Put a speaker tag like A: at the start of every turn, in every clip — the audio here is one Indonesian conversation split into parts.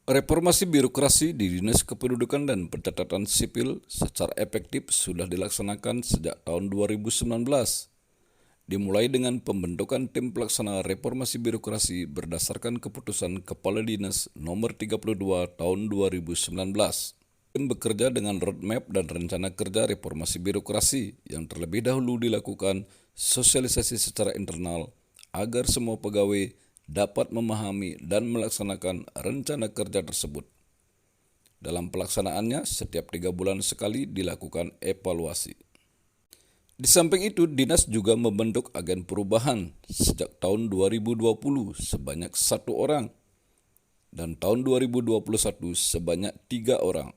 A: Reformasi birokrasi di Dinas Kependudukan dan Pencatatan Sipil secara efektif sudah dilaksanakan sejak tahun 2019, dimulai dengan pembentukan tim pelaksana reformasi birokrasi berdasarkan keputusan Kepala Dinas nomor 32 tahun 2019. Tim bekerja dengan roadmap dan rencana kerja reformasi birokrasi yang terlebih dahulu dilakukan sosialisasi secara internal agar semua pegawai dapat memahami dan melaksanakan rencana kerja tersebut. Dalam pelaksanaannya, setiap 3 bulan sekali dilakukan evaluasi. Di samping itu, Dinas juga membentuk agen perubahan sejak tahun 2020 sebanyak 1 orang dan tahun 2021 sebanyak 3 orang.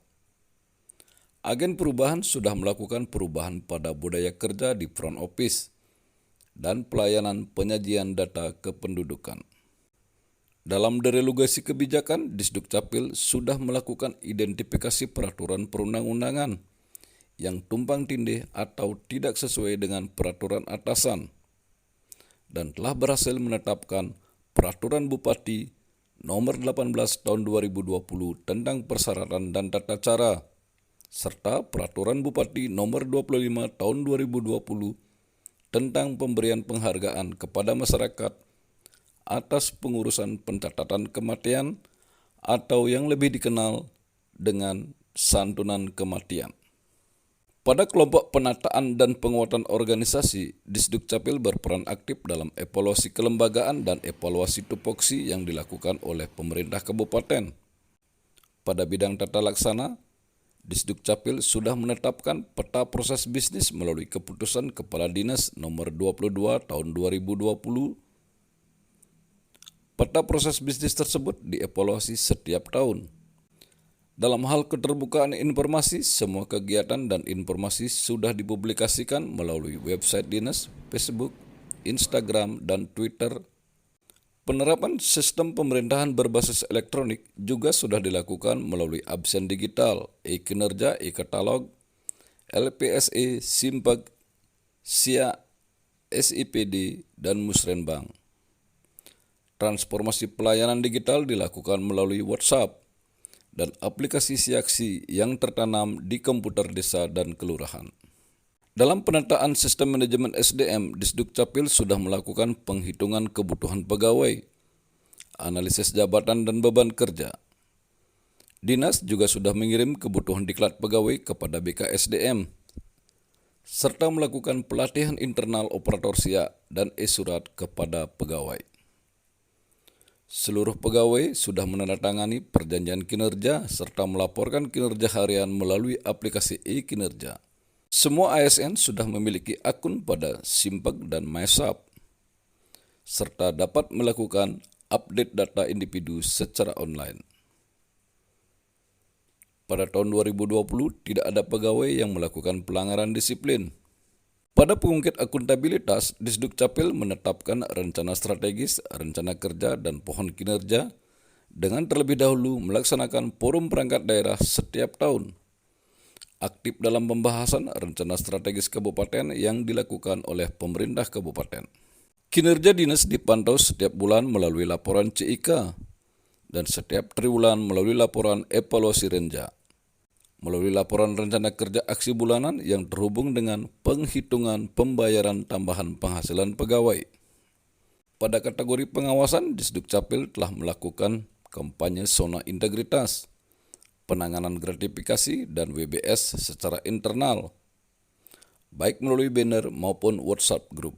A: Agen perubahan sudah melakukan perubahan pada budaya kerja di front office dan pelayanan penyajian data kependudukan. Dalam deregulasi kebijakan, Disdukcapil sudah melakukan identifikasi peraturan perundang-undangan yang tumpang tindih atau tidak sesuai dengan peraturan atasan dan telah berhasil menetapkan Peraturan Bupati Nomor 18 Tahun 2020 tentang persyaratan dan tata cara serta Peraturan Bupati Nomor 25 Tahun 2020 tentang pemberian penghargaan kepada masyarakat atas pengurusan pencatatan kematian atau yang lebih dikenal dengan santunan kematian. Pada kelompok penataan dan penguatan organisasi, Disdukcapil berperan aktif dalam evaluasi kelembagaan dan evaluasi tupoksi yang dilakukan oleh pemerintah kabupaten. Pada bidang tata laksana, Disdukcapil sudah menetapkan peta proses bisnis melalui keputusan Kepala Dinas nomor 22 tahun 2020. Peta proses bisnis tersebut dievaluasi setiap tahun. Dalam hal keterbukaan informasi, semua kegiatan dan informasi sudah dipublikasikan melalui website Dinas, Facebook, Instagram, dan Twitter. Penerapan sistem pemerintahan berbasis elektronik juga sudah dilakukan melalui absen digital, e-kinerja, e-katalog, LPSE, Simpag, SIA, SIPD, dan Musrenbang. Transformasi pelayanan digital dilakukan melalui WhatsApp dan aplikasi siaksi yang tertanam di komputer desa dan kelurahan. Dalam penataan sistem manajemen SDM, Disdukcapil sudah melakukan penghitungan kebutuhan pegawai, analisis jabatan dan beban kerja. Dinas juga sudah mengirim kebutuhan diklat pegawai kepada BKSDM, serta melakukan pelatihan internal operator SIA dan e-surat kepada pegawai. Seluruh pegawai sudah menandatangani perjanjian kinerja serta melaporkan kinerja harian melalui aplikasi e-kinerja. Semua ASN sudah memiliki akun pada Simpag dan MySap, serta dapat melakukan update data individu secara online. Pada tahun 2020, tidak ada pegawai yang melakukan pelanggaran disiplin. Pada pengungkit akuntabilitas, Disdukcapil menetapkan rencana strategis, rencana kerja, dan pohon kinerja dengan terlebih dahulu melaksanakan forum perangkat daerah setiap tahun. Aktif dalam pembahasan rencana strategis kabupaten yang dilakukan oleh pemerintah kabupaten. Kinerja dinas dipantau setiap bulan melalui laporan CIK dan setiap triwulan melalui laporan evaluasi renja. Melalui laporan rencana kerja aksi bulanan yang terhubung dengan penghitungan pembayaran tambahan penghasilan pegawai. Pada kategori pengawasan, Disdukcapil telah melakukan kampanye zona integritas, penanganan gratifikasi dan WBS secara internal, baik melalui banner maupun WhatsApp group.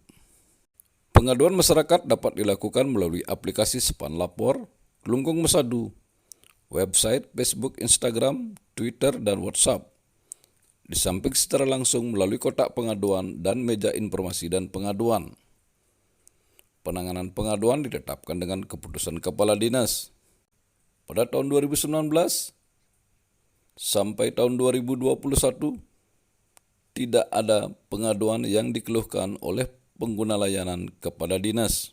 A: Pengaduan masyarakat dapat dilakukan melalui aplikasi Sepan Lapor, Kelungkung Mesadu, website, Facebook, Instagram, Twitter, dan WhatsApp. Di samping secara langsung melalui kotak pengaduan dan meja informasi dan pengaduan. Penanganan pengaduan ditetapkan dengan keputusan Kepala Dinas. Pada tahun 2019 sampai tahun 2021 tidak ada pengaduan yang dikeluhkan oleh pengguna layanan kepada Dinas.